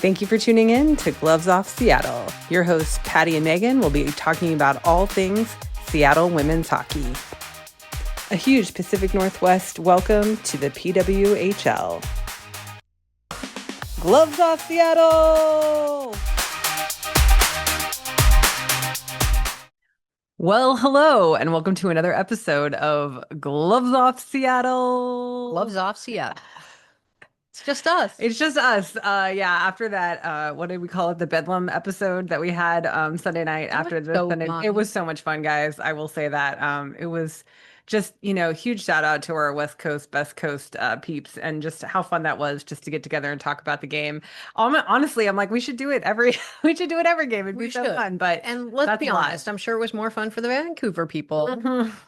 Thank you for tuning in to Gloves Off Seattle. Your hosts, Patti and Meagan, will be talking about all things Seattle women's hockey. A huge Pacific Northwest welcome to the PWHL. Gloves Off Seattle! Well, hello, and welcome to another episode of Gloves Off Seattle. Gloves Off Seattle. It's just us. It's just us. After that, what did we call it? The Bedlam episode that we had Sunday night after the Sunday. It was so much fun, guys. I will say that. It was just, huge shout out to our West Coast, Best Coast peeps, and just how fun that was just to get together and talk about the game. Honestly, I'm like, we should do it every game. It'd be so fun. And let's be honest, I'm sure it was more fun for the Vancouver people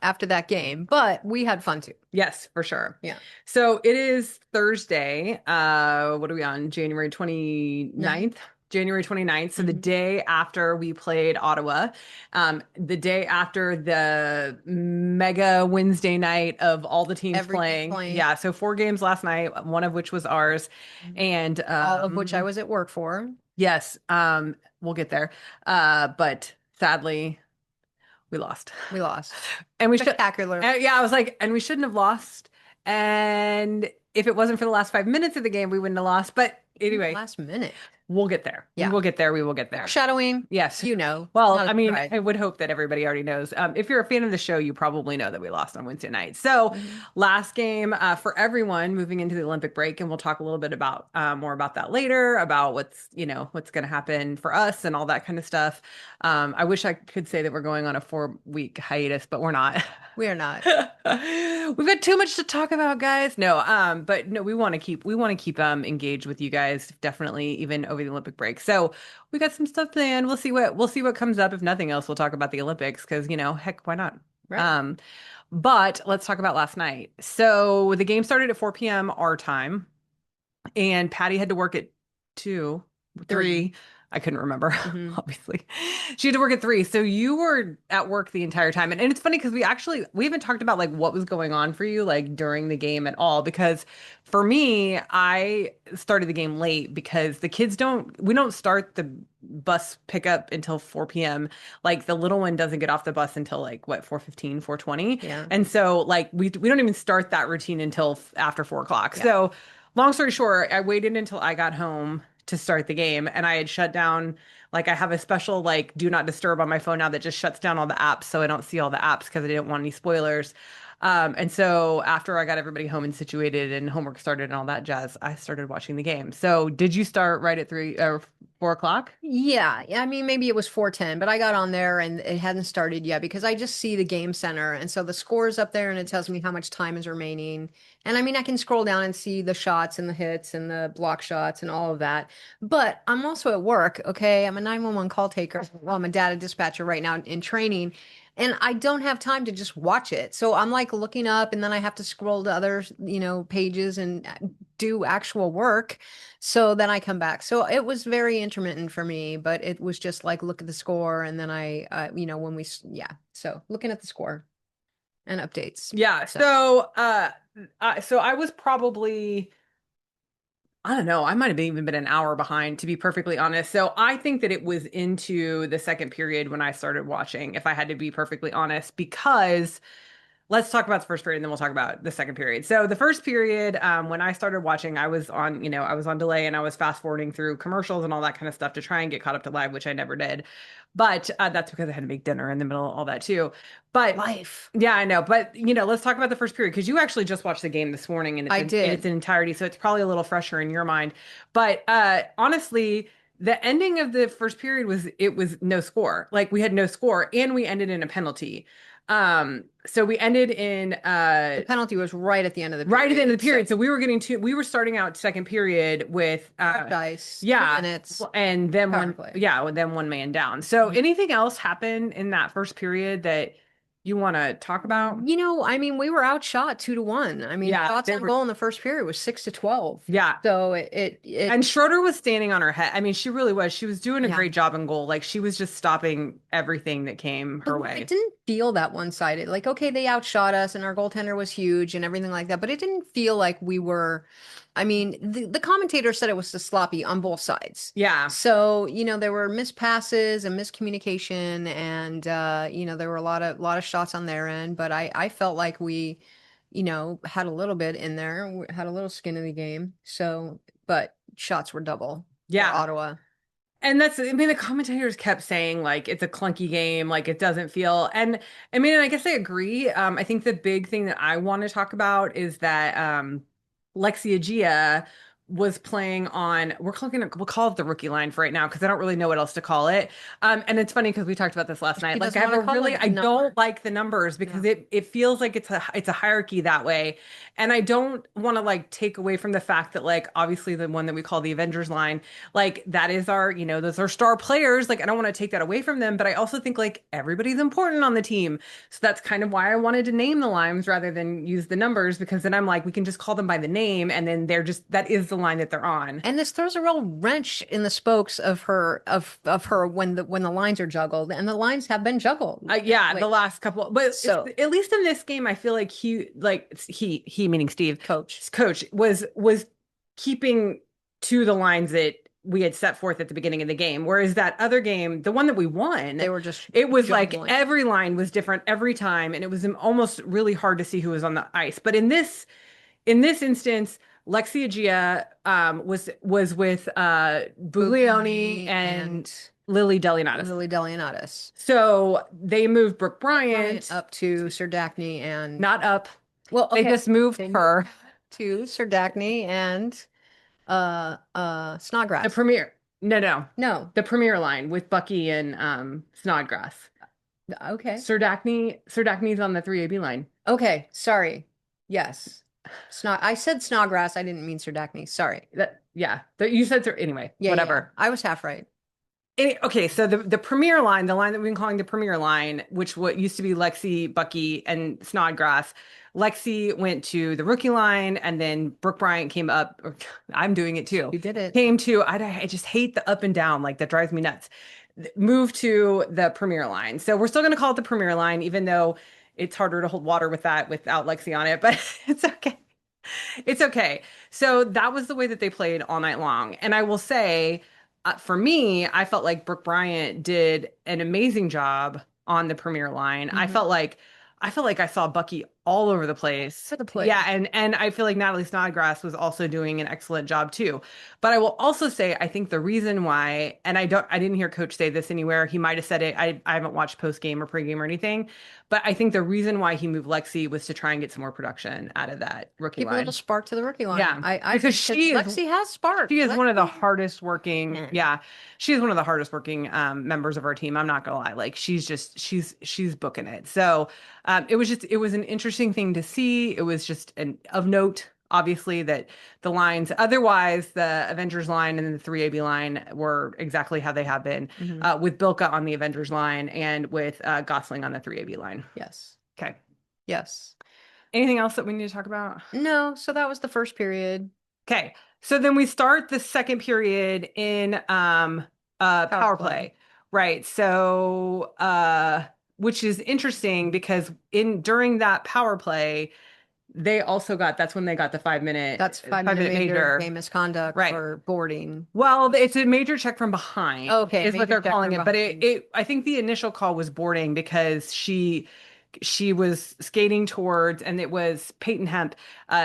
after that game, but we had fun too. Yes, for sure. Yeah. So it is Thursday. What are we on? January 29th? January 29th. So the day after we played Ottawa, the day after the mega Wednesday night of all the teams playing. Yeah. So 4 games last night, one of which was ours. And all of which I was at work for. Yes. We'll get there. But sadly, we lost. And we spectacular. I was like, and we shouldn't have lost. And if it wasn't for the last 5 minutes of the game, we wouldn't have lost. But anyway, last minute. We'll get there. Yeah. We will get there. Shadowing. Yes. Well, I mean, I would hope that everybody already knows. If you're a fan of the show, you probably know that we lost on Wednesday night. So last game for everyone moving into the Olympic break. And we'll talk a little bit about more about that later, about what's going to happen for us and all that kind of stuff. I wish I could say that we're going on a 4-week hiatus, but we're not. We are not. We've got too much to talk about, guys. No, but no, we want to keep engaged with you guys, definitely, even over the Olympic break. So we got some stuff planned. We'll see what comes up. If nothing else, we'll talk about the Olympics because heck, why not? Right. But let's talk about last night. So the game started at 4 p.m. our time, and Patti had to work at 2, 3. I couldn't remember, obviously. She had to work at 3. So you were at work the entire time. And it's funny because we haven't talked about like what was going on for you like during the game at all. Because for me, I started the game late because the kids we don't start the bus pickup until 4 p.m. Like the little one doesn't get off the bus until like what, 4:15, 4:20. Yeah. And so like we don't even start that routine until after 4 o'clock. Yeah. So long story short, I waited until I got home to start the game, and I had shut down, like I have a special like do not disturb on my phone now that just shuts down all the apps so I don't see all the apps because I didn't want any spoilers. And so after I got everybody home and situated and homework started and all that jazz, I started watching the game. So did you start right at 3 or 4 o'clock? Yeah. I mean, maybe it was 4:10, but I got on there and it hadn't started yet because I just see the game center. And so the score's up there and it tells me how much time is remaining. And I mean, I can scroll down and see the shots and the hits and the block shots and all of that. But I'm also at work. Okay. I'm a 911 call taker. Well, I'm a data dispatcher right now in training. And I don't have time to just watch it. So I'm like looking up and then I have to scroll to other, pages and do actual work. So then I come back. So it was very intermittent for me, but it was just like, look at the score. And then so looking at the score and updates. Yeah. So I was probably, I don't know, I might have even been an hour behind, to be perfectly honest. So I think that it was into the second period when I started watching, if I had to be perfectly honest, because let's talk about the first period and then we'll talk about the second period. So the first period, when I started watching, I was on delay and I was fast forwarding through commercials and all that kind of stuff to try and get caught up to live, which I never did. But that's because I had to make dinner in the middle of all that too. But life. Yeah, I know. But let's talk about the first period because you actually just watched the game this morning and in its entirety. So it's probably a little fresher in your mind. But honestly, the ending of the first period was no score. Like we had no score and we ended in a penalty. So we ended in the penalty was right at the end of the period. So we were starting out second period with dice, 2 minutes, and then one man down. So anything else happen in that first period that you want to talk about? I mean, we were outshot 2-1. I mean, shots on goal in the first period was 6-12. Yeah. So and Schroeder was standing on her head. I mean, she really was. She was doing a great job in goal. Like she was just stopping everything that came her way. It didn't feel that one-sided. Like, okay, they outshot us and our goaltender was huge and everything like that, but it didn't feel like we were I mean, the commentator said it was so sloppy on both sides. Yeah. So, there were missed passes and miscommunication and there were a lot of shots on their end, but I felt like we, had a little bit in there, had a little skin in the game. So, but shots were double for Yeah. Ottawa. And I mean, the commentators kept saying like it's a clunky game, like it doesn't feel. And I mean, I guess I agree. I think the big thing that I want to talk about is that Lexia Gia was playing on, we'll call it the rookie line for right now because I don't really know what else to call it. And it's funny because we talked about this last night. She Like doesn't I have want a to call really, it I number. don't like the numbers because No. it feels like it's a hierarchy that way. And I don't want to like take away from the fact that like obviously the one that we call the Avengers line, like that is our, those are star players. Like I don't want to take that away from them, but I also think like everybody's important on the team. So that's kind of why I wanted to name the lines rather than use the numbers because then I'm like, we can just call them by the name and then that is the line that they're on. And this throws a real wrench in the spokes of her when the lines are juggled, and the lines have been juggled. Yeah, Like, the last couple, but so at least in this game, I feel like he meaning Steve, coach. his coach was keeping to the lines that we had set forth at the beginning of the game. Whereas that other game, the one that we won, They were just it was like juggling. every line was different every time, and it was almost really hard to see who was on the ice. But in this instance, Lexia Gia was with Buglioni and Lily Delianatis. Lily Delianatis. So they moved Brooke Bryant Up to Sir Dacne and not up. well, They okay, just moved her. to Sir Dacne and Snodgrass. The premier. No. No. The premier line with Bucky and Snodgrass. Okay. Sir Dacne's on the 3AB line. Okay. Sorry. Yes. I said Snodgrass. I didn't mean Sir Dacne. Sorry. You said anyway, Yeah, whatever. yeah. I was half right. Okay, so the premier line, the line that we've been calling the premier line, which what used to be Lexi, Bucky, and Snodgrass. Lexi went to the rookie line, and then Brooke Bryant came up. I'm doing it too. You did it. Came to, I just hate the up and down, like that drives me nuts. Moved to the premier line. So we're still going to call it the premier line, even though it's harder to hold water with that without Lexi on it, but it's okay. It's okay. So that was the way that they played all night long. And I will say, for me, I felt like Brooke Bryant did an amazing job on the premier line. I felt like I saw Bucky all over the place. For the play. Yeah, and I feel like Natalie Snodgrass was also doing an excellent job too. But I will also say I think the reason why, and I didn't hear Coach say this anywhere. He might have said it. I haven't watched post game or pre game or anything. But I think the reason why he moved Lexi was to try and get some more production out of that rookie Give a line. little spark to the rookie line. Yeah, because Lexi has spark. She is one of the Lexi- hardest working. Yeah, she is one of the hardest working members of our team. I'm not gonna lie. Like she's booking it. So it was an interesting thing to see. It was just of note, obviously, that the lines, otherwise the Avengers line and the 3AB line were exactly how they have been, with Bilka on the Avengers line and with Gosling on the 3AB line. Yes. Okay. Yes. Anything else that we need to talk about? No. So that was the first period. Okay. So then we start the second period in power play. Right. So which is interesting because during that power play, they also that's when they got the 5 minute. That's 5 minute major game misconduct for boarding. Well, it's a major check from behind. Okay, is what they're calling it. But behind. I think the initial call was boarding because she was skating towards, and it was Peyton Hemp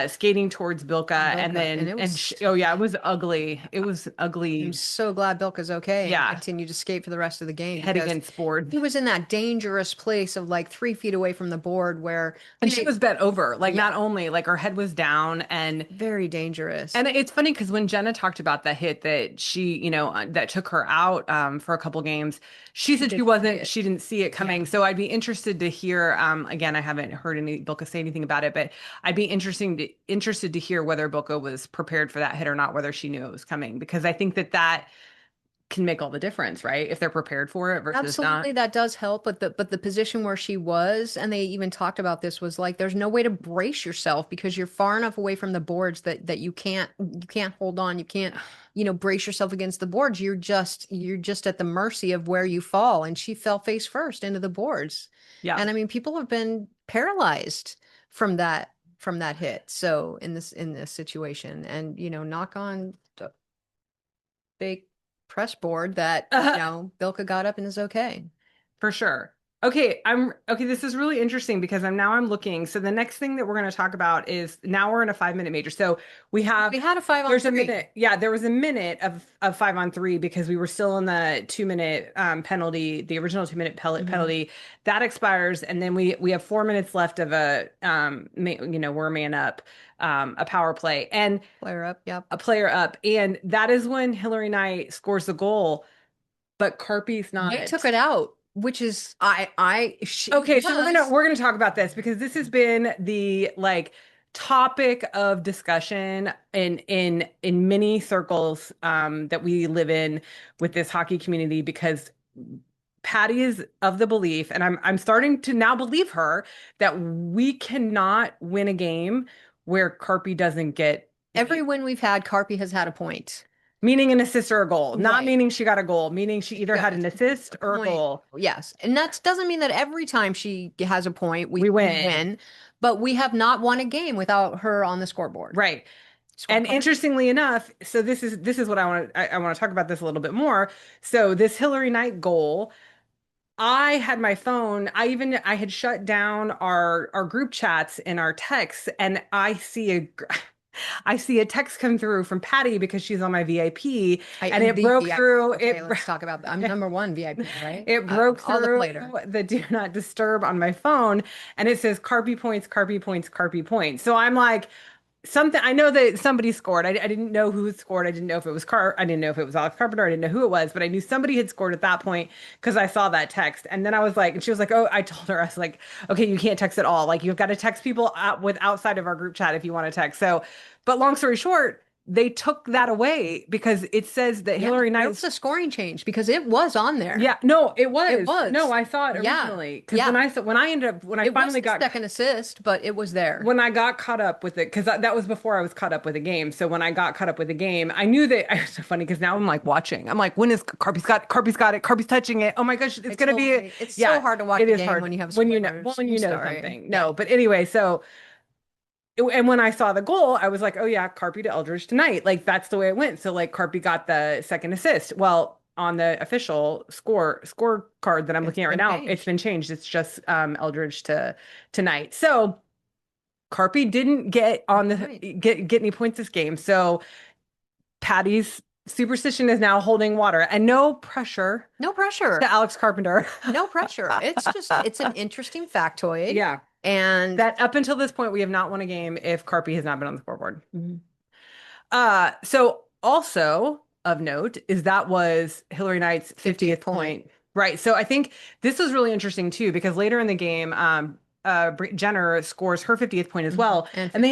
skating towards Bilka, and then it was ugly. It was ugly. I'm so glad Bilka's okay. Yeah, and continued to skate for the rest of the game. Head against board. He was in that dangerous place of like 3 feet away from the board where, and she was bent over. Like not only like her head was down, and very dangerous. And it's funny because when Jenna talked about the hit that she, that took her out for a couple games, she said she didn't see it coming. So I'd be interested to hear. Again, I haven't heard Bilka say anything about it, but I'd be interested to hear whether Bilka was prepared for that hit or not, whether she knew it was coming, because I think that can make all the difference, right? If they're prepared for it versus absolutely, not. that does help. But the position where she was, and they even talked about this, was like there's no way to brace yourself because you're far enough away from the boards that you can't hold on. You can't brace yourself against the boards. You're just at the mercy of where you fall. And she fell face first into the boards. Yeah. And I mean, people have been paralyzed from that from that hit. So in this situation, and knock on the big press board that Bilka got up and is okay. For sure. Okay, okay. This is really interesting because I'm looking. So the next thing that we're going to talk about is now we're in a 5 minute major. So we had a 5 on there's 3. a minute. Yeah, there was a minute of 5 on 3 because we were still in the 2 minute penalty, the original 2 minute penalty that expires, and then we have 4 minutes left of a we're a man up, a power play and Player up, yep. a player up, and that is when Hillary Knight scores the goal, but Carpy's not. They took it out, which is Okay, so we're gonna talk about this because this has been the like topic of discussion in many circles that we live in with this hockey community, because Patti is of the belief, and I'm starting to now believe her, that we cannot win a game where Carpy doesn't get every win we've had, Carpy has had a point. Meaning an assist or a goal, not Right. meaning she got a goal, meaning she either had an assist or a goal. Yes. And that doesn't mean that every time she has a point, we win. But we have not won a game without her on the scoreboard. Right. And interestingly enough, so this is what I want to talk about this a little bit more. So this Hillary Knight goal, I had my phone, I had shut down our group chats and our texts, and I see a text come through from Patti because she's on my VIP, and it broke through. Okay, let's talk about that. I'm number 1 VIP, right? It broke through the do not disturb on my phone, and it says Carpy points, Carpy points, Carpy points. So I'm like, something. I know that somebody scored. I didn't know who had scored. I didn't know if it was I didn't know if it was Alex Carpenter. I didn't know who it was, but I knew somebody had scored at that point because I saw that text. And then I was like, and she was like, oh, I told her, I was like, okay, you can't text at all. Like, you've got to text people outside of our group chat if you want to text. So, but long story short, they took that away because it says that Hillary Knight. It's a scoring change because it was on there. Yeah, no, it was. It was. No, I thought originally because when I finally got second assist, but it was there. When I got caught up with it, because that was before I was caught up with the game. So when I got caught up with the game, I knew that. It's so funny because now I'm like watching. I'm like, when is Carpy's got it? Carpy's touching it. Oh my gosh, it's gonna be. It's so hard to watch the game when you have when you know something. No, but anyway, so. And when I saw the goal, I was like, oh yeah, Carpy to Eldridge tonight. Like, that's the way it went. So like Carpy got the second assist. Well, on the official score card that I'm looking at right now, it's been changed. It's just Eldridge to tonight. So Carpy didn't get on get any points this game. So Patti's superstition is now holding water, and no pressure to Alex Carpenter. No pressure. It's an interesting factoid. Yeah. And that up until this point, we have not won a game if Carpy has not been on the scoreboard. So also of note is that was Hillary Knight's 50th point. Right. So I think this was really interesting too, because later in the game, Jenner scores her 50th point as well. And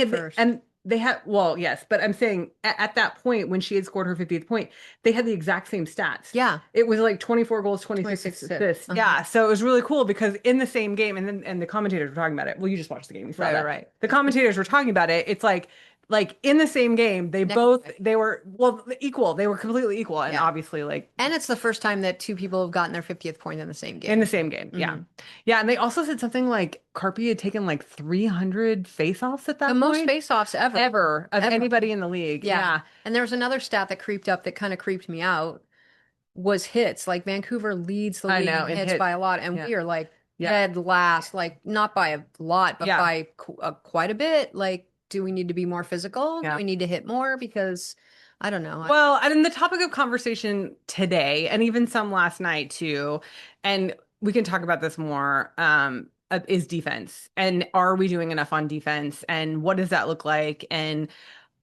they had, well, yes, but I'm saying at that point when she had scored her 50th point, they had the exact same stats. Yeah. It was like 24 goals, 26 assists. Yeah. So it was really cool because in the same game, and the commentators were talking about it. Well, you just watched the game. You saw that. Right. The commentators were talking about it. It's like in the same game, they were equal. They were completely equal. And obviously and it's the first time that two people have gotten their 50th point in the same game. In the same game. Yeah. Yeah. And they also said something like Carpy had taken like 300 face-offs at that point. The most face-offs ever of anybody in the league. Yeah. And there was another stat that creeped up that kind of creeped me out, was hits. Like Vancouver leads the league in hits by a lot. And we are like dead last, like not by a lot, but by quite a bit. Like, do we need to be more physical? Do we need to hit more? Because I don't know. Well, and the topic of conversation today, and even some last night too, and we can talk about this more, is defense. And are we doing enough on defense? And what does that look like? And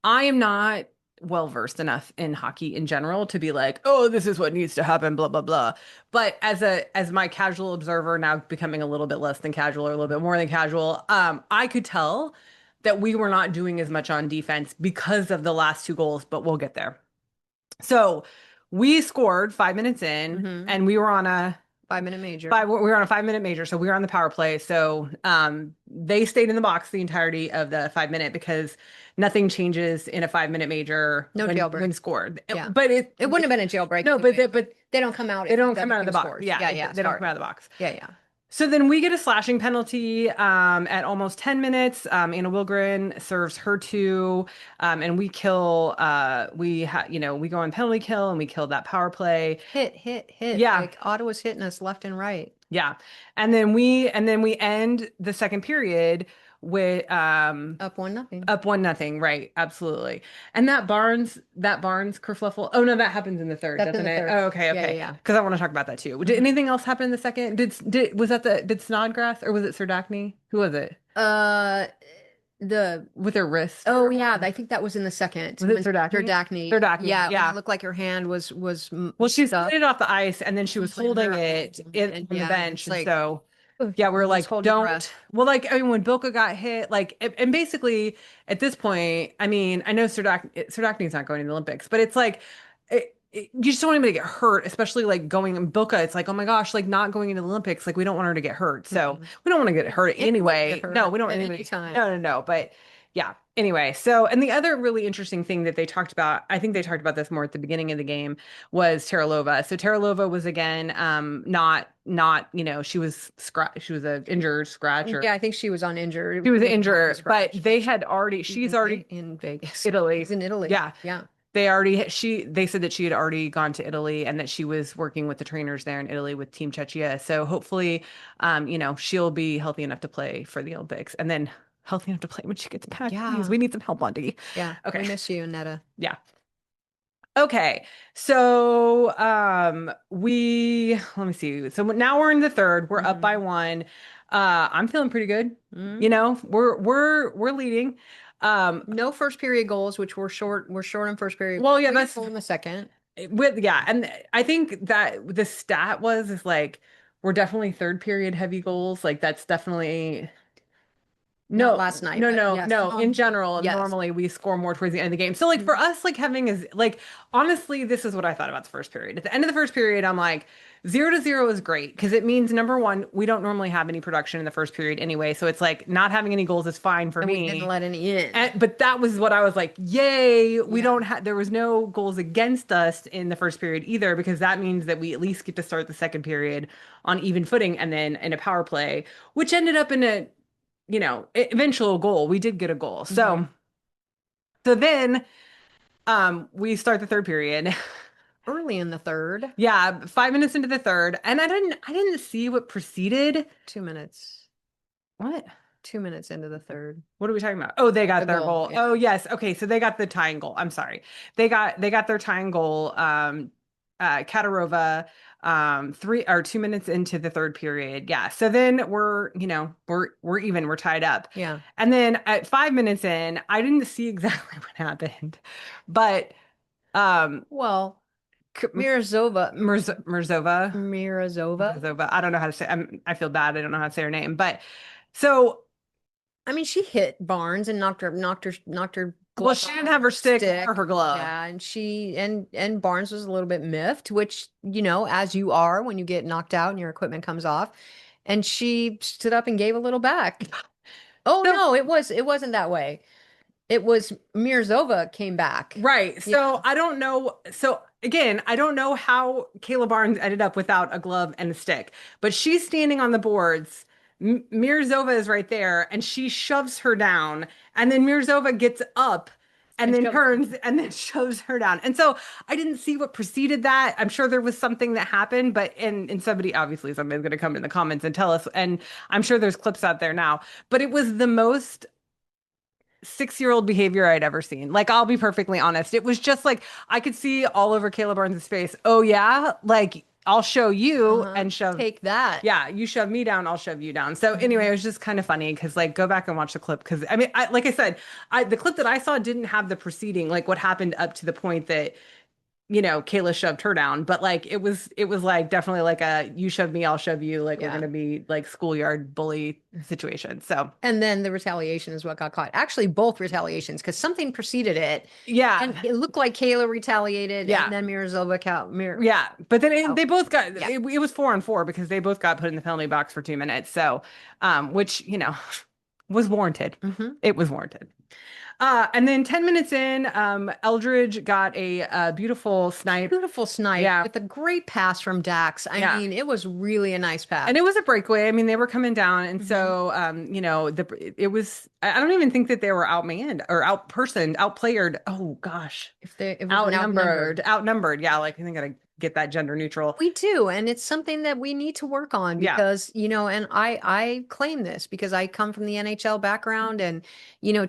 I am not well versed enough in hockey in general to be like, oh, this is what needs to happen, blah, blah, blah. But as my casual observer, now becoming a little bit less than casual or a little bit more than casual, I could tell that we were not doing as much on defense because of the last 2 goals, but we'll get there. So we scored 5 minutes in, and we were on a 5-minute major. We were on a 5-minute major, so we were on the power play. So they stayed in the box the entirety of the 5-minute because nothing changes in a 5-minute major. No jailbreak when scored. Yeah. But it wouldn't have been a jailbreak. No, but they don't come out. They don't come out of the box. Scores. Yeah, they don't come out of the box. Yeah. So then we get a slashing penalty at almost 10 minutes. Anna Wilgren serves her two, and we kill. We go on penalty kill and we kill that power play. Hit. Yeah, Like Ottawa's hitting us left and right. yeah, and then we end the second period with Up 1-0. up 1-0. Right, absolutely. And that Barnes kerfluffle. Oh no, that happens in the third, That's in doesn't the it? third. Oh, okay, Yeah, yeah, okay. yeah. Because I want to talk about that too. Did Mhm. anything else happen in the second? Did Snodgrass or was it Serdachny? Who was it? Uh, the With her wrist. Oh yeah, I think that was in the second Was it when Serdachny? Dardakny. Serdachny, Yeah, when it yeah. looked like her hand was Well, she slid stuck. it off the ice and then she was Pulling holding her up, it and from the yeah, bench. it's And like, so, ugh, yeah, we were just like, hold your don't. breath. Well, like, I mean, when Bilka got hit, like, and basically at this point, I mean, I know Serdachny's not going to the Olympics, but it's like, you just don't want anybody to get hurt, especially like going in Bilka. It's like, oh my gosh, like not going into the Olympics, like we don't want her to get hurt. So Mhm. we don't want to get hurt Anybody get anyway. No, hurt we don't want at any anybody. time. No, no, no. But yeah. Anyway, so and the other really interesting thing that they talked about, I think they talked about this more at the beginning of the game, was Teralova. So Teralova was again not, she was a injured scratcher. Yeah, I think she was on injured. She was Maybe not injured, but scratch. she's In already in Vegas. Italy. She's in Italy. Yeah. Yeah. They said that she had already gone to Italy and that she was working with the trainers there in Italy with Team Czechia. So hopefully, she'll be healthy enough to play for the Olympics and then healthy enough to play when she gets back. Please, Yeah. we need some help on D. Yeah. We Okay. miss you, Netta. Yeah. Okay. So we let me see. So now we're in the third. We're up by Mhm. one. I'm feeling pretty good. Mhm. We're leading. Um, No first period goals, which were short. We're short on first period. well, yeah, We got a that's goal in the second. and I think that the stat is like we're definitely third period heavy goals. Like that's definitely Not no, last night, no, but no, yes. no. In general, Yes. normally we score more towards the end of the game. So like for us, like having is like honestly, this is what I thought about the first period. At the end of the first period, I'm like 0-0 is great because it means number one, we don't normally have any production in the first period anyway. So it's like not having any goals is fine for And we didn't me. let any in. But that was what I was like, yay, we Yeah. don't have, there was no goals against us in the first period either, because that means that we at least get to start the second period on even footing and then in a power play, which ended up in a, eventual goal. We did get a goal. Mhm. So then we start the third period. Early in the third, Yeah, 5 minutes into the third. And I didn't see what preceded. 2 minutes, What? 2 minutes into the third. What are we talking about? Oh, they got The their goal. goal. Yeah. Oh, yes. Okay, so they got the tying goal. I'm sorry. They got their tying goal. Katarova, 2 minutes into the third period. Yeah. So then we're even. We're tied up. Yeah. And then at 5 minutes in, I didn't see exactly what happened, but um, Well, K- Mirazova, Murzova, Mirazova. Murzova. I don't know how to say. I feel bad. I don't know how to say her name, but so. I mean, she hit Barnes and knocked her Well, glove she off didn't have her stick stick. or her glove. Yeah, and she and Barnes was a little bit miffed, which, as you are when you get knocked out and your equipment comes off. And she stood up and gave a little back. Oh So no, it wasn't that way. It was Mirzova came back. right. Yeah. So I don't know. So again, I don't know how Kayla Barnes ended up without a glove and a stick, but she's standing on the boards. Mirzova is right there, and she shoves her down, and then Mirzova gets up and And then shoves turns and then shoves her down. And so I didn't see what preceded that. I'm sure there was something that happened, but and somebody's going to come in the comments and tell us. And I'm sure there's clips out there now, but it was the most 6-year-old behavior I'd ever seen. Like, I'll be perfectly honest. It was just like I could see all over Caleb Barnes' face. Oh yeah, like I'll show you Uh-huh. and shove. Take that. Yeah, you shove me down, I'll shove you down. So anyway, Mhm. it was just kind of funny because like go back and watch the clip because I mean, like I said, the clip that I saw didn't have the preceding, like what happened up to the point that Kayla shoved her down, but like it was like definitely like a you shove me, I'll shove you, like we're Yeah. gonna be like schoolyard bully situation. So And then the retaliation is what got caught. Actually, both retaliations, because something preceded it. yeah, And it looked like Kayla retaliated, yeah. and then Mirazova Yeah, but then Oh, they both got yeah. it was 4-on-4 because they both got put in the penalty box for 2 minutes. So, which was warranted. Hmm. It was warranted. And then 10 minutes in, Eldridge got a beautiful snipe. Beautiful snipe Yeah. with a great pass from Dax. I Yeah. mean, it was really a nice And pass. it was a breakaway. I mean, they were coming down, and Hmm. so it was. I don't even think that they were outmanned or outpersoned, outplayered. Oh gosh, If they it was an outnumbered, outnumbered. outnumbered. Yeah, like I think I gotta get that gender neutral. We do, and it's something that we need to work on Yeah, because, and I claim this because I come from the NHL background and,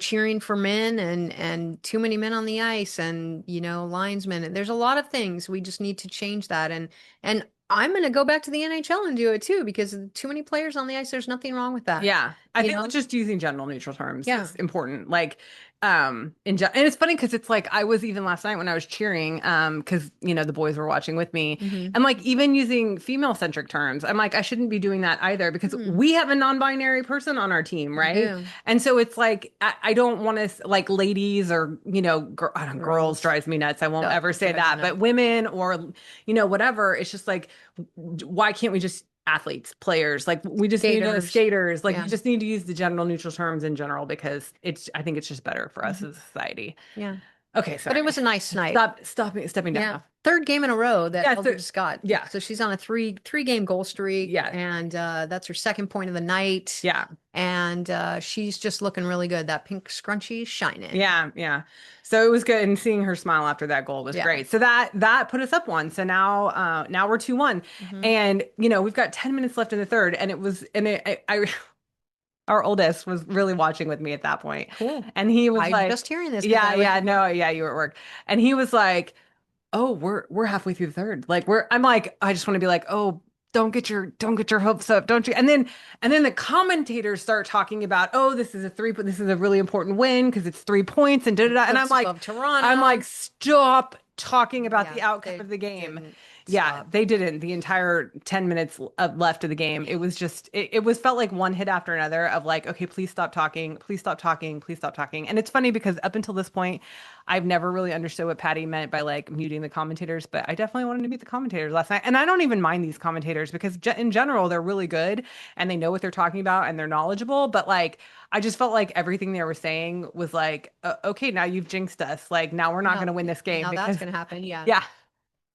cheering for men and too many men on the ice and, linesmen. And there's a lot of things we just need to change that. And I'm going to go back to the NHL and do it too because too many players on the ice, there's nothing wrong with that. yeah. I You think know? just using general neutral terms Yeah. is important. Like, and it's funny because it's like I was even last night when I was cheering, because the boys were watching with me, Hmm. and like even using female centric terms, I'm like I shouldn't be doing that either because we have a non-binary person on our team, We right? do. And so it's like I don't want to like ladies or I don't girls Girls. drives me nuts. I won't That ever say drives me that, nuts. but women or whatever. It's just like why can't we just athletes, players, like we just need to Skaters. skaters, like we Yeah. just need to use the general neutral terms in general because I think it's just better for us Hmm. as a society. Yeah. Okay, But it sorry. was a nice snipe. Stepping Yeah. down. Third game in a row that Yeah, so Eldridge got. yeah, So she's on a three game goal streak, yeah, and that's her second point of the night. yeah, And she's just looking really good. That pink scrunchie shining. yeah. So it was good, and seeing her smile after that goal was Yeah. great. So that put us up one. So now we're 2-1, Hmm. and we've got 10 minutes left in the third, and it was and I our oldest was really watching with me at that point, Cool. and he was I'm like, just hearing this because yeah, I was yeah, at no, work. yeah, you were at work, and he was like, oh, we're halfway through the third. Like I'm like, I just want to be like, oh, don't get your hopes up, don't you? And then the commentators start talking about, oh, this is a really important win because it's 3 points and da da da. And Cliffs above I'm like, Toronto. stop talking about Yeah, the outcome they of the game. didn't Yeah, stop. they didn't. The entire 10 minutes left of the game, it was just, it was felt like one hit after another of like, okay, please stop talking, please stop talking, please stop talking. And it's funny because up until this point, I've never really understood what Patty meant by like muting the commentators, but I definitely wanted to mute the commentators last night. And I don't even mind these commentators because in general, they're really good and they know what they're talking about and they're knowledgeable. But like, I just felt like everything they were saying was like, okay, now you've jinxed us. Like, now we're not going Now, to win this game now that's because, going to happen. Yeah. yeah,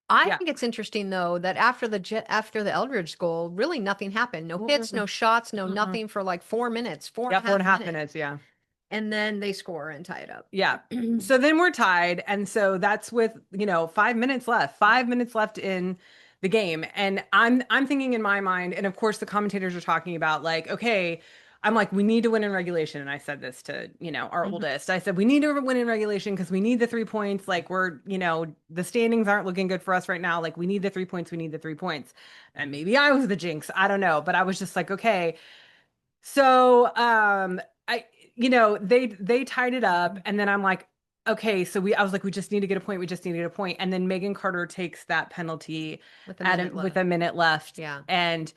I yeah. think it's interesting though that after the Eldridge goal, really nothing happened. No hits, Mm-mm. no shots, no Mm-mm. nothing for like 4 minutes, four and Yeah, a four and half a half minutes. minutes. Yeah. And then they score and tie it up. Yeah. So then we're tied. And so that's with, 5 minutes left, 5 minutes left in the game. And I'm thinking in my mind, and of course the commentators are talking about like, okay, I'm like, we need to win in regulation. And I said this to, our Mhm. oldest. I said, we need to win in regulation because we need the 3 points. Like the standings aren't looking good for us right now. Like we need the 3 points, we need the 3 points. And maybe I was the jinx. I don't know. But I was just like, okay. So, I, they tied it up, and then I'm like, okay, so I was like, we just need to get a point. We just need to get a point. And then Megan Carter takes that penalty With a minute with left. a minute left, Yeah. and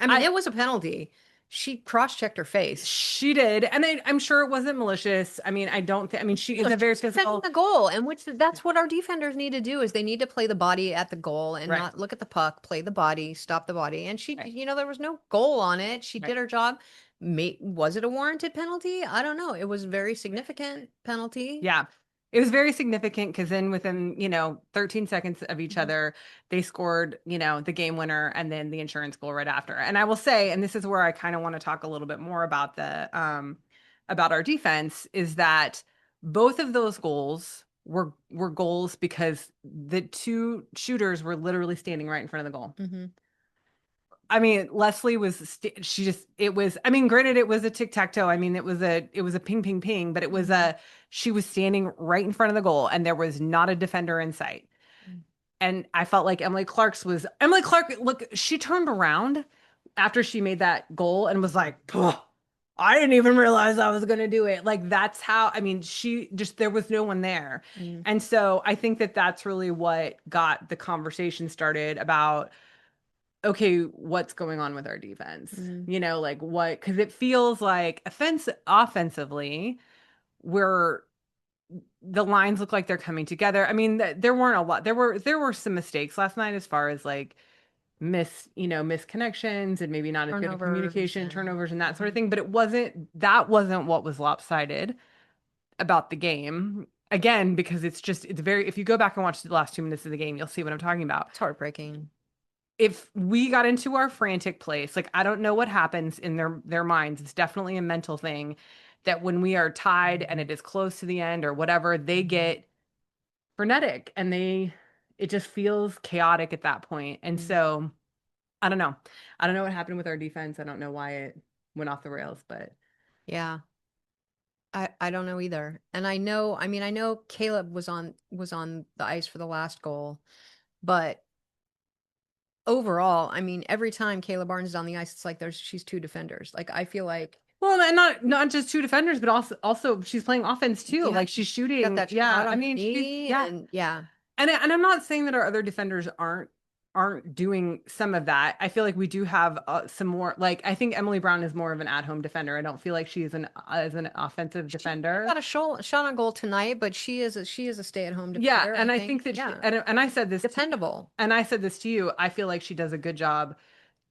I mean, I it was a penalty. She cross-checked her face. she did, and I'm sure it wasn't malicious. I mean, I don't think. I mean, she is No, a very she's defending physical, the goal, and which that's what our defenders need to do is they need to play the body at the goal and right, not look at the puck, play the body, stop the body. And she, right, there was no goal on it. She right. did her job. Was it a warranted penalty? I don't know. It was a very significant penalty. Yeah. It was very significant because then within, 13 seconds of each Mhm. other, they scored, the game winner and then the insurance goal right after. And I will say, and this is where I kind of want to talk a little bit more about about our defense, is that both of those goals were goals because the two shooters were literally standing right in front of the goal. Mhm. I mean, Leslie was she just it was I mean, granted it was a tic-tac-toe. I mean, it was a ping ping ping, but it was Mhm. a she was standing right in front of the goal and there was not a defender in sight. And I felt like Emily Clark, look, she turned around after she made that goal and was like, "Pugh, I didn't even realize I was going to do it." Like that's how, I mean, she just there was no one there. Mm. And so I think that that's really what got the conversation started about okay, what's going on with our defense? Mm. Like what, because it feels like offensively, we're the lines look like they're coming together. I mean, there weren't a lot. There were some mistakes last night as far as like misconnections and maybe not as good of Turnovers communication, and turnovers and that sort of Mhm. thing. But that wasn't what was lopsided. about the game. Again, because it's very, if you go back and watch the last 2 minutes of the game, you'll see what I'm talking about. It's heartbreaking. If we got into our frantic place, like I don't know what happens in their minds. It's definitely a mental thing that when we are tied and it is close to the end or whatever, they get frenetic and it just feels chaotic at that point. And Mm. so I don't know. I don't know what happened with our defense. I don't know why it went off the rails, but Yeah. I don't know either. And I know Caleb was on the ice for the last goal, but overall, I mean, every time Caleb Barnes is on the ice, it's like she's two defenders. Like I feel like well, and not just two defenders, but also she's playing offense too. yeah, Like she's got shooting. that Yeah, shot I on her mean, knee yeah. and yeah. And I'm not saying that our other defenders aren't doing some of that. I feel like we do have some more. Like I think Emily Brown is more of an at-home defender. I don't feel like she's an as an offensive She defender. got a shot on goal tonight, but she is a stay-at-home Yeah, defender, I and I think. think that Yeah. and I said this Dependable and I said this to you. I feel like she does a good job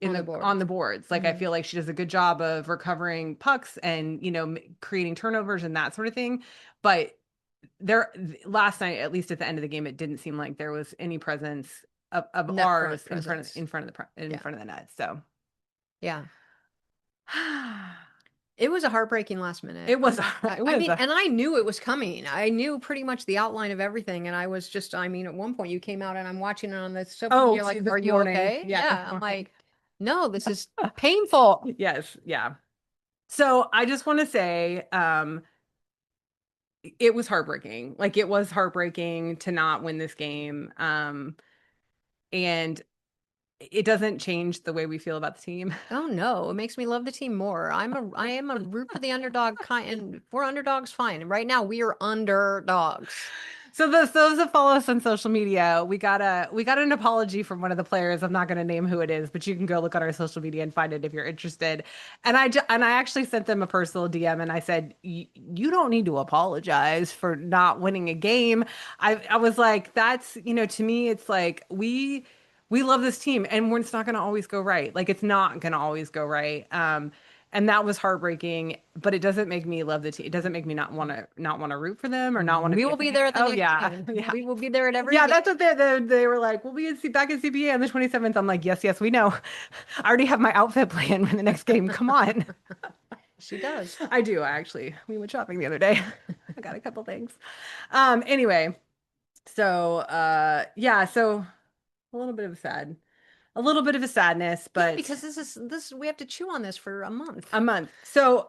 on the on boards. the boards. Like I Hmm. feel like she does a good job of recovering pucks and creating turnovers and that sort of thing. But there last night, at least at the end of the game, it didn't seem like there was any presence of Net front ours presence. in Yeah. front of the net. So Yeah. It was a heartbreaking last minute. it was it I was mean, a and I knew it was coming. I knew pretty much the outline of everything. And I was just, I mean, at one point you came out and I'm watching it on the soap and oh you're like, this are you morning. okay? Yeah, this Yeah. I'm morning. like, no, this is painful. Yes, yeah. So I just want to say, it was heartbreaking. Like it was heartbreaking to not win this game. And it doesn't change the way we feel about the team. Oh no, it makes me love the team more. I am a root for the underdog kind, and if we're underdogs, fine. And right now we are underdogs. So those that follow us on social media, we got an apology from one of the players. I'm not going to name who it is, but you can go look on our social media and find it if you're interested. And I actually sent them a personal DM and I said, You don't need to apologize for not winning a game." I was like, that's, to me it's like we love this team and it's not going to always go right. Like it's not going to always go right. And that was heartbreaking, but it doesn't make me love the team. It doesn't make me not want to root for them or not want to We be a will be fan. there at the Oh next yeah, game. yeah, We will be there at every yeah. game. That's what they were like. We'll be back at CPA on the 27th. I'm like, yes, yes, we know. I already have my outfit planned for the next game. Come on. She does. I do actually. We went shopping the other day. I got a couple things. Anyway, so yeah, so a little bit of a a little bit of a sadness, Yeah, but because this we have to chew on this for a month. a month. So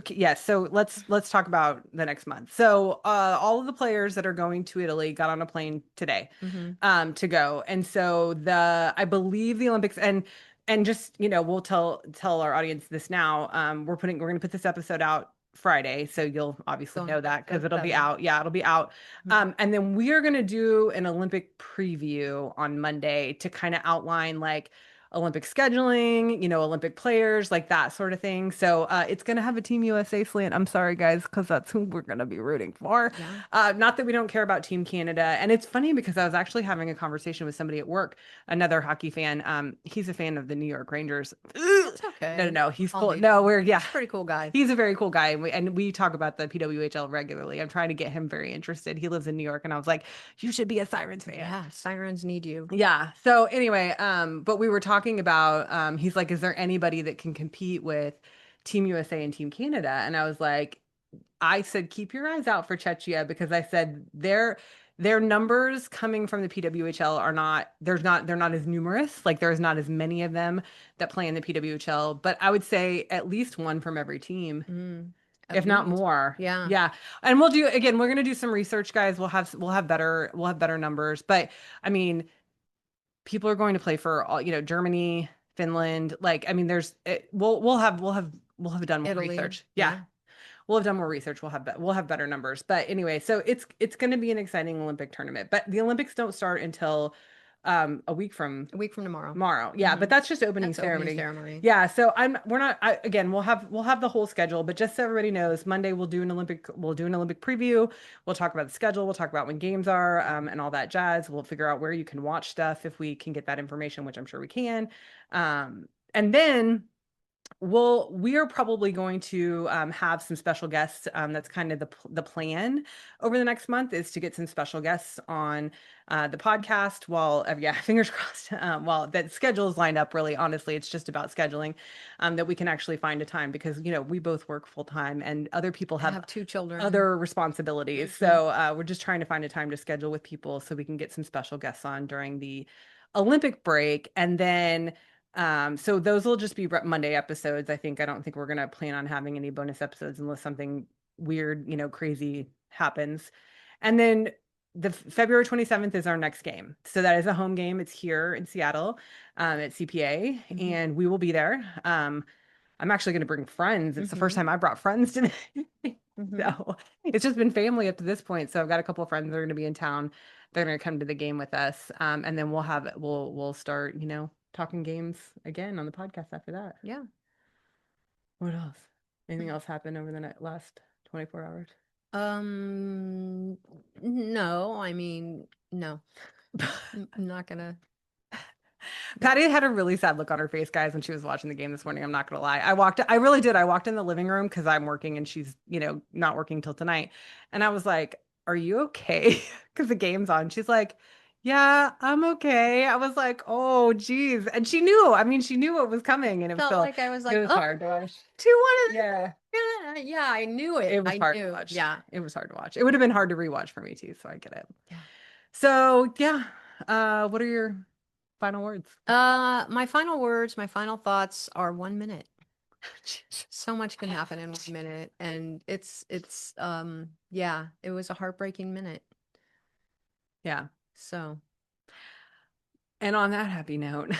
yes. So let's talk about the next month. So all of the players that are going to Italy got on a plane today, Hmm. to go, and so I believe the Olympics and just we'll tell our audience this now. We're gonna put this episode out Friday, so you'll obviously So know that because it'll be 7. out. Yeah, it'll be out. Mhm. And then we are gonna do an Olympic preview on Monday to kind of outline like Olympic scheduling, Olympic players, like that sort of thing. So it's going to have a Team USA slant. I'm sorry, guys, because that's who we're going to be rooting for. Yeah. Not that we don't care about Team Canada. And it's funny because I was actually having a conversation with somebody at work, another hockey fan. He's a fan of the New York Rangers. That's okay. No. He's I'll cool. hate No, him. yeah. He's a pretty cool guy. He's a very cool guy. And we talk about the PWHL regularly. I'm trying to get him very interested. He lives in New York. And I was like, you should be a Sirens fan. Yeah, sirens need you. Yeah. So anyway, but we were talking about he's like, is there anybody that can compete with Team USA and Team Canada? And I said, keep your eyes out for Czechia because I said their numbers coming from the PWHL are not they're not as numerous. Like there's not as many of them that play in the PWHL, but I would say at least one from every team, Mm, at if not least. more. Yeah. Yeah. And we're gonna do some research, guys. We'll have better numbers. But I mean, people are going to play for all, Germany, Finland. Like, I mean, we'll have done more Italy. research. Yeah. Yeah. We'll have done more research. We'll have better numbers. But anyway, so it's going to be an exciting Olympic tournament. But the Olympics don't start until a week from A week from tomorrow. tomorrow. Yeah, but Hmm. that's just opening That's opening ceremony. ceremony. Yeah, so we're not again, we'll have the whole schedule, but just so everybody knows, Monday we'll do an Olympic preview. We'll talk about the schedule, we'll talk about when games are and all that jazz. We'll figure out where you can watch stuff if we can get that information, which I'm sure we can. And then Well, we are probably going to have some special guests. That's kind of the plan over the next month, is to get some special guests on the podcast. While yeah, fingers crossed. While that schedule is lined up, really, honestly, it's just about scheduling, that we can actually find a time, because we both work full time and other people I have have 2 children. other responsibilities. So we're just trying to find a time to schedule with people so we can get some special guests on during the Olympic break. And then so those will just be Monday episodes. I don't think we're gonna plan on having any bonus episodes unless something weird, crazy happens. And then the February 27th is our next game. So that is a home game. It's here in Seattle, at CPA, and we will be there. I'm actually going to bring friends. It's the first time I brought friends to so it's just been family up to this point. So I've got a couple of friends that are going to be in town. They're going to come to the game with us. And then we'll start, talking games again on the podcast after that. Yeah. What else? Anything else happen over the last 24 hours? No, I mean, no. I'm not gonna. Patty had a really sad look on her face, guys, when she was watching the game this morning. I'm not gonna lie. I really did. I walked in the living room because I'm working and she's, not working till tonight. And I was like, "Are you okay?" Because the game's on. She's like, "Yeah, I'm okay." I was like, "Oh, geez." And she knew. I mean, she knew what was coming, and it Felt was like I was like, it was oh, hard to watch. 2-1. Yeah, Yeah, I knew it. it was I hard knew. to watch. Yeah. It was hard to watch. It would have been hard to rewatch for me too, so I get it. Yeah. So yeah, what are your final words? My final words, my final thoughts are 1 minute. So much can happen in 1 minute, and it's yeah, it was a heartbreaking minute. Yeah. So, And on that happy note,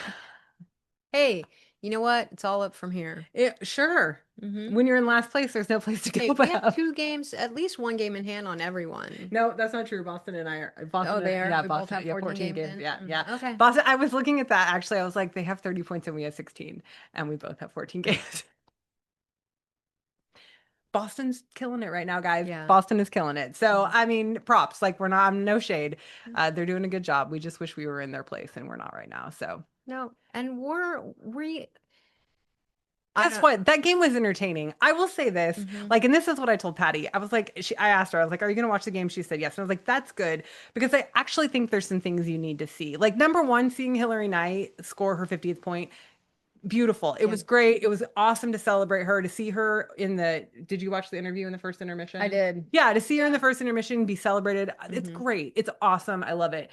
hey, you know what? It's all up from here. Sure. When you're in last place, there's no place to go Hey, we but have up. 2 games, at least 1 game in hand on everyone. No, that's not true. Boston and I are Boston. Oh, they are? Yeah, We both Boston. have Yeah, 14 games in? Yeah, yeah. Okay. Boston. I was looking at that actually. I was like, they have 30 points and we have 16, and we both have 14 games. Boston's killing it right now, guys. Yeah. Boston is killing it. So, I mean, props. Like, we're not, I'm no shade. They're doing a good job. We just wish we were in their place, and we're not right now. So, No, and guess what? That game was entertaining. I will say this, like, and this is what I told Patty. I was like, I asked her, I was like, "Are you going to watch the game?" She said yes. And I was like, "That's good," because I actually think there's some things you need to see. Like, number one, seeing Hillary Knight score her 50th point. Beautiful. It was great. It was awesome to celebrate her, to see her did you watch the interview in the first intermission? I did. Yeah, to see her in the first intermission be celebrated. It's great. It's awesome. I love it.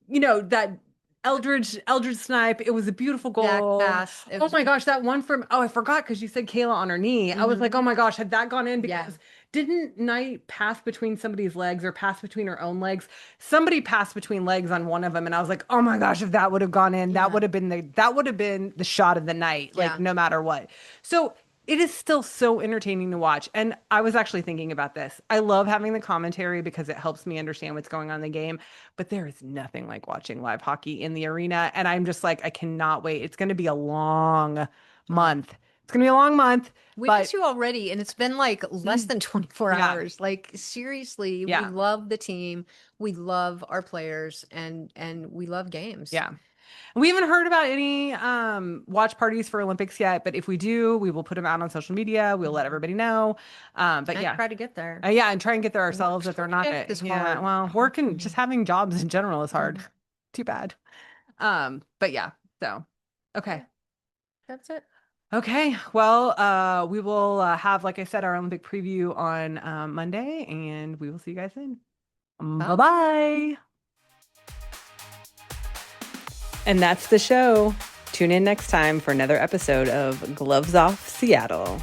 That Eldridge snipe. It was a beautiful goal. Pass. Oh my gosh, that one from I forgot because you said Kayla on her knee. I was like, oh my gosh, had that gone in? Because didn't Knight pass between somebody's legs or pass between her own legs? Somebody passed between legs on one of them, and I was like, oh my gosh, if that would have gone in, that would have been the shot of the night, like no matter what. So it is still so entertaining to watch. And I was actually thinking about this. I love having the commentary because it helps me understand what's going on in the game. But there is nothing like watching live hockey in the arena. And I'm just like, I cannot wait. It's going to be a long month. It's going to be a long month. We miss you already, and it's been like less than 24 hours. Like, seriously, we love the team. We love our players, and we love games. Yeah. We haven't heard about any watch parties for Olympics yet, but if we do, we will put them out on social media. We'll let everybody know. But and try to get there. Yeah, and try and get there ourselves if they're not. Hard. Well, working, just having jobs in general is hard. Too bad. But yeah, so okay. That's it. Okay, well, we will have, like I said, our Olympic preview on Monday, and we will see you guys then. Bye-bye. And that's the show. Tune in next time for another episode of Gloves Off Seattle.